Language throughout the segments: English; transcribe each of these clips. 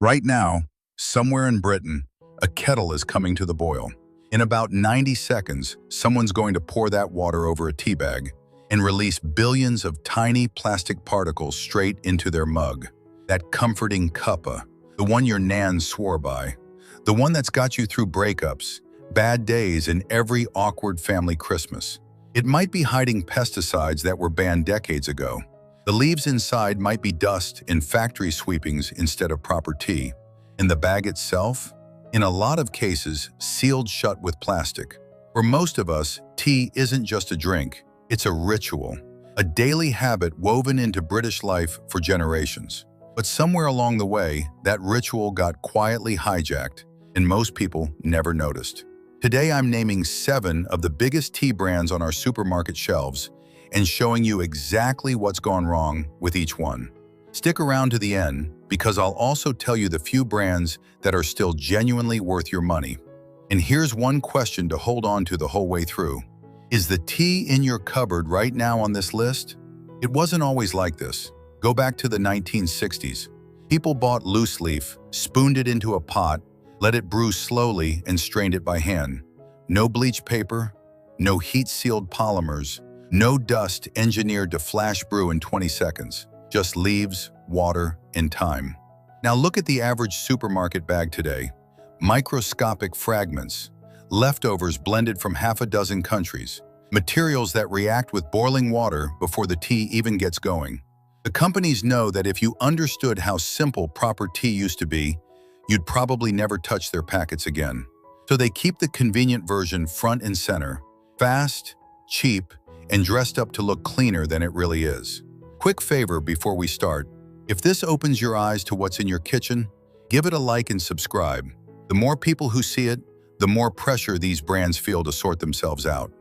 Right now, somewhere in Britain, a kettle is coming to the boil. In about 90 seconds, someone's going to pour that water over a tea bag and release billions of tiny plastic particles straight into their mug. That comforting cuppa, the one your nan swore by, the one that's got you through breakups, bad days, and every awkward family Christmas. It might be hiding pesticides that were banned decades ago. The leaves inside might be dust and factory sweepings instead of proper tea. And the bag itself? In a lot of cases, sealed shut with plastic. For most of us, tea isn't just a drink, it's a ritual, a daily habit woven into British life for generations. But somewhere along the way, that ritual got quietly hijacked, and most people never noticed. Today I'm naming 7 of the biggest tea brands on our supermarket shelves and showing you exactly what's gone wrong with each one. Stick around to the end because I'll also tell you the few brands that are still genuinely worth your money. And here's one question to hold on to the whole way through. Is the tea in your cupboard right now on this list? It wasn't always like this. Go back to the 1960s. People bought loose leaf, spooned it into a pot, let it brew slowly and strained it by hand. No bleach paper, no heat-sealed polymers, no dust engineered to flash brew in 20 seconds. Just leaves, water, and time. Now look at the average supermarket bag today. Microscopic fragments, leftovers blended from half a dozen countries, materials that react with boiling water before the tea even gets going. The companies know that if you understood how simple proper tea used to be, you'd probably never touch their packets again. So they keep the convenient version front and center, fast, cheap, and dressed up to look cleaner than it really is. Quick favor before we start. If this opens your eyes to what's in your kitchen, give it a like and subscribe. The more people who see it, the more pressure these brands feel to sort themselves out.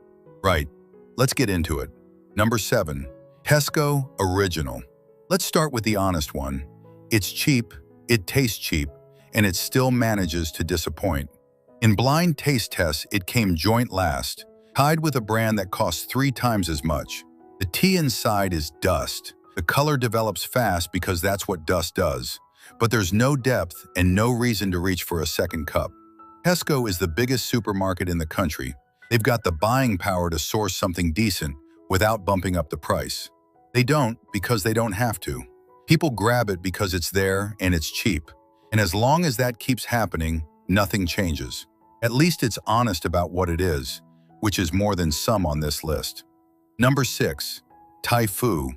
Right, let's get into it. Number 7, Tesco Original. Let's start with the honest one. It's cheap, it tastes cheap, and it still manages to disappoint. In blind taste tests, it came joint last, tied with a brand that costs 3 times as much. The tea inside is dust. The color develops fast because that's what dust does. But there's no depth and no reason to reach for a second cup. Tesco is the biggest supermarket in the country. They've got the buying power to source something decent without bumping up the price. They don't because they don't have to. People grab it because it's there and it's cheap. And as long as that keeps happening, nothing changes. At least it's honest about what it is, which is more than some on this list. Number 6, Typhoo,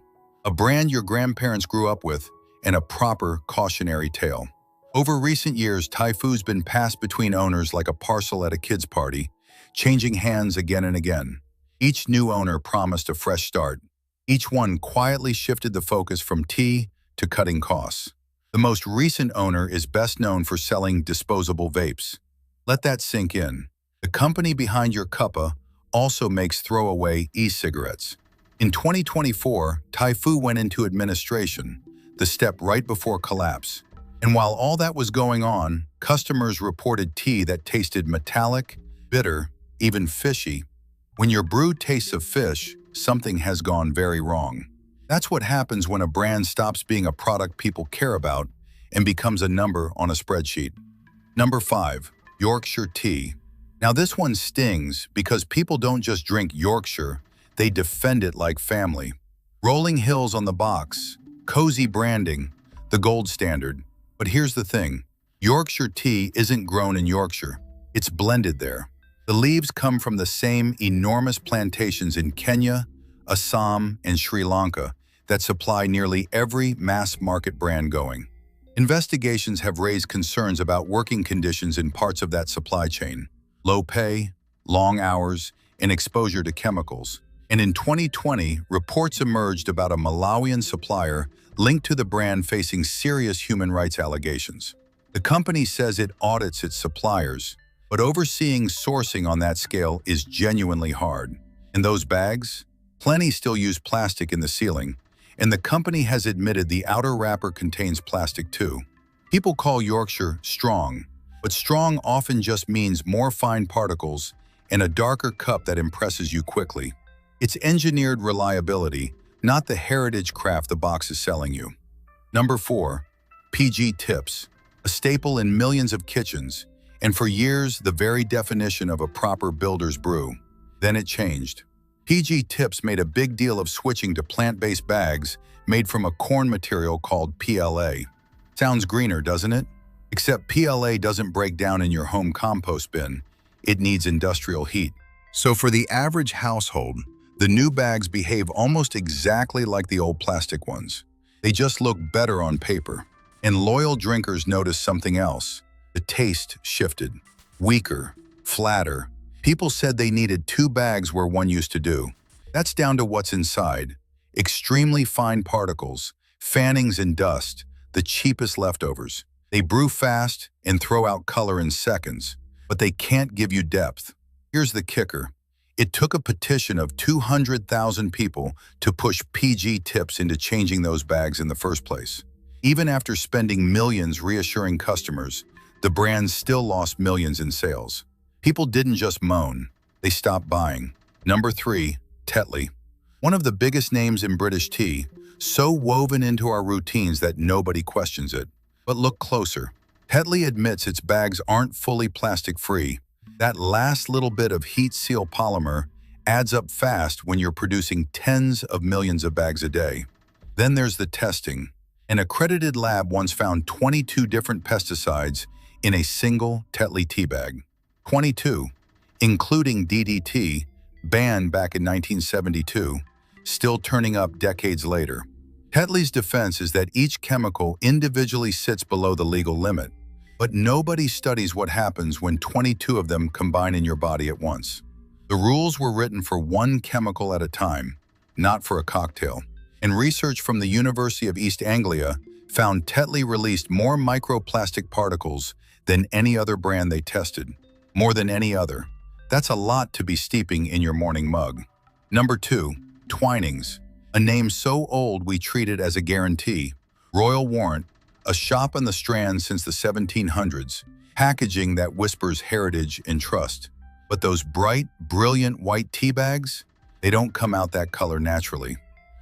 a brand your grandparents grew up with, and a proper cautionary tale. Over recent years, Typhoo's been passed between owners like a parcel at a kid's party, changing hands again and again. Each new owner promised a fresh start. Each one quietly shifted the focus from tea to cutting costs. The most recent owner is best known for selling disposable vapes. Let that sink in. The company behind your cuppa also makes throwaway e-cigarettes. In 2024, Typhoo went into administration, the step right before collapse. And while all that was going on, customers reported tea that tasted metallic, bitter, even fishy. When your brew tastes of fish, something has gone very wrong. That's what happens when a brand stops being a product people care about and becomes a number on a spreadsheet. Number 5, Yorkshire tea. Now this one stings because people don't just drink Yorkshire, they defend it like family. Rolling hills on the box, cozy branding, the gold standard. But here's the thing, Yorkshire tea isn't grown in Yorkshire, it's blended there. The leaves come from the same enormous plantations in Kenya, Assam, and Sri Lanka that supply nearly every mass market brand going. Investigations have raised concerns about working conditions in parts of that supply chain. Low pay, long hours, and exposure to chemicals. And in 2020, reports emerged about a Malawian supplier linked to the brand facing serious human rights allegations. The company says it audits its suppliers, but overseeing sourcing on that scale is genuinely hard. And those bags? Plenty still use plastic in the sealing, and the company has admitted the outer wrapper contains plastic too. People call Yorkshire strong, but strong often just means more fine particles and a darker cup that impresses you quickly. It's engineered reliability, not the heritage craft the box is selling you. Number 4, PG Tips. a staple in millions of kitchens, and for years the very definition of a proper builder's brew. Then it changed. PG Tips made a big deal of switching to plant-based bags made from a corn material called PLA. Sounds greener, doesn't it? Except PLA doesn't break down in your home compost bin. It needs industrial heat. So for the average household, the new bags behave almost exactly like the old plastic ones. They just look better on paper. And loyal drinkers noticed something else. The taste shifted. Weaker, flatter. People said they needed 2 bags where one used to do. That's down to what's inside. Extremely fine particles, fannings and dust, the cheapest leftovers. They brew fast and throw out color in seconds, but they can't give you depth. Here's the kicker. It took a petition of 200,000 people to push PG Tips into changing those bags in the first place. Even after spending millions reassuring customers, the brand still lost millions in sales. People didn't just moan, they stopped buying. Number 3, Tetley. One of the biggest names in British tea, so woven into our routines that nobody questions it. But look closer. Tetley admits its bags aren't fully plastic-free. That last little bit of heat-seal polymer adds up fast when you're producing tens of millions of bags a day. Then there's the testing. An accredited lab once found 22 different pesticides in a single Tetley tea bag. 22, including DDT, banned back in 1972, still turning up decades later. Tetley's defense is that each chemical individually sits below the legal limit, but nobody studies what happens when 22 of them combine in your body at once. The rules were written for one chemical at a time, not for a cocktail. And research from the University of East Anglia found Tetley released more microplastic particles than any other brand they tested. More than any other. That's a lot to be steeping in your morning mug. Number 2, Twinings. A name so old we treat it as a guarantee. Royal Warrant, a shop on the Strand since the 1700s, packaging that whispers heritage and trust. But those bright, brilliant white tea bags, they don't come out that color naturally.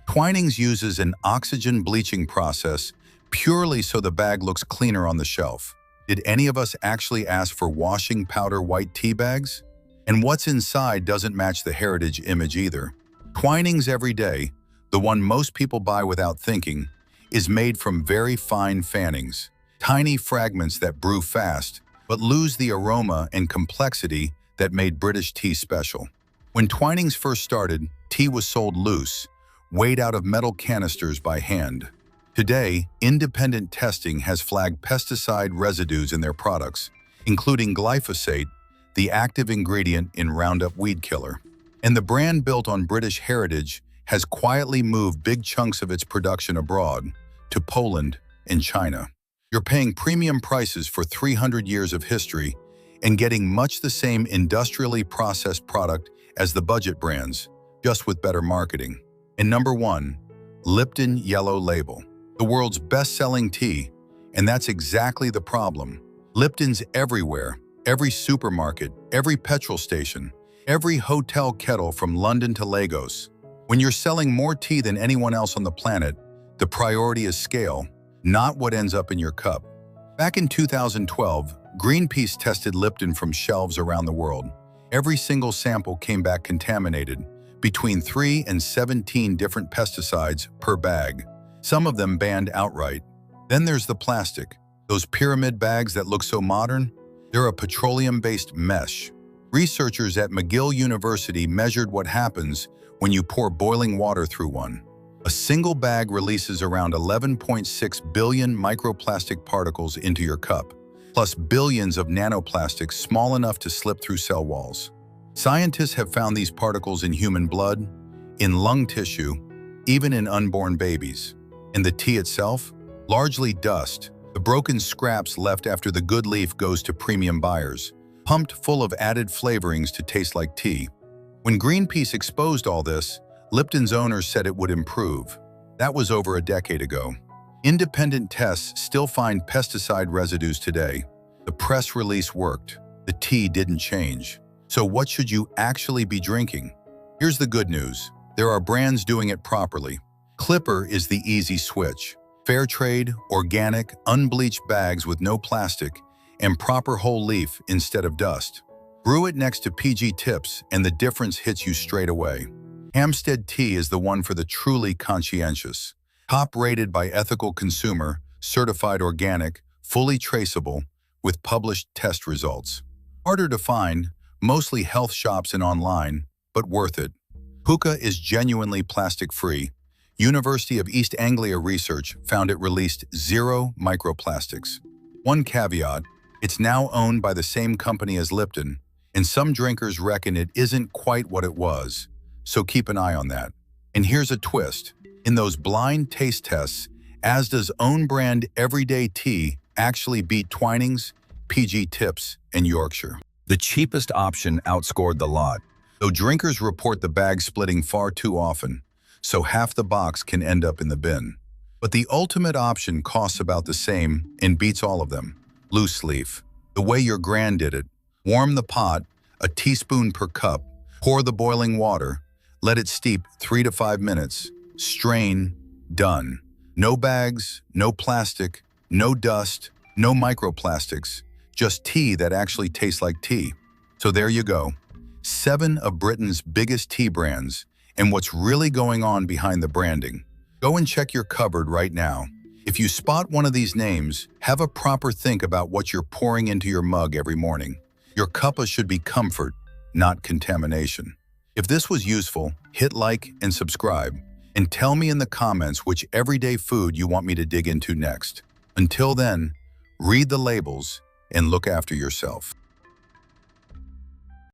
Twinings uses an oxygen bleaching process purely so the bag looks cleaner on the shelf. Did any of us actually ask for washing powder white tea bags? And what's inside doesn't match the heritage image either. Twinings Every Day, the one most people buy without thinking, is made from very fine fannings, tiny fragments that brew fast, but lose the aroma and complexity that made British tea special. When Twinings first started, tea was sold loose, weighed out of metal canisters by hand. Today, independent testing has flagged pesticide residues in their products, including glyphosate, the active ingredient in Roundup weed killer. And the brand built on British heritage has quietly moved big chunks of its production abroad, to Poland and China. You're paying premium prices for 300 years of history and getting much the same industrially processed product as the budget brands, just with better marketing. And number 1, Lipton Yellow Label. The world's best-selling tea, and that's exactly the problem. Lipton's everywhere, every supermarket, every petrol station, every hotel kettle from London to Lagos. When you're selling more tea than anyone else on the planet, the priority is scale, not what ends up in your cup. Back in 2012, Greenpeace tested Lipton from shelves around the world. Every single sample came back contaminated, between 3 and 17 different pesticides per bag. Some of them banned outright. Then there's the plastic. Those pyramid bags that look so modern, they're a petroleum-based mesh. Researchers at McGill University measured what happens when you pour boiling water through one. A single bag releases around 11.6 billion microplastic particles into your cup, plus billions of nanoplastics small enough to slip through cell walls. Scientists have found these particles in human blood, in lung tissue, even in unborn babies. And the tea itself? Largely dust, the broken scraps left after the good leaf goes to premium buyers, pumped full of added flavorings to taste like tea. When Greenpeace exposed all this, Lipton's owners said it would improve. That was over a decade ago. Independent tests still find pesticide residues today. The press release worked. The tea didn't change. So what should you actually be drinking? Here's the good news. There are brands doing it properly. Clipper is the easy switch. Fair trade, organic, unbleached bags with no plastic, and proper whole leaf instead of dust. Brew it next to PG Tips and the difference hits you straight away. Hampstead Tea is the one for the truly conscientious. Top rated by Ethical Consumer, certified organic, fully traceable, with published test results. Harder to find, mostly health shops and online, but worth it. Hookah is genuinely plastic-free. University of East Anglia research found it released 0 microplastics. One caveat, it's now owned by the same company as Lipton, and some drinkers reckon it isn't quite what it was, so keep an eye on that. And here's a twist. In those blind taste tests, Asda's own brand Everyday Tea actually beat Twinings, PG Tips, and Yorkshire. The cheapest option outscored the lot, though drinkers report the bag splitting far too often, so half the box can end up in the bin. But the ultimate option costs about the same and beats all of them. Loose leaf. The way your gran did it. Warm the pot, a teaspoon per cup, pour the boiling water, let it steep 3 to 5 minutes, strain, done. No bags, no plastic, no dust, no microplastics, just tea that actually tastes like tea. So there you go. 7 of Britain's biggest tea brands and what's really going on behind the branding. Go and check your cupboard right now. If you spot one of these names, have a proper think about what you're pouring into your mug every morning. Your cuppa should be comfort, not contamination. If this was useful, hit like and subscribe, and tell me in the comments which everyday food you want me to dig into next. Until then, read the labels and look after yourself.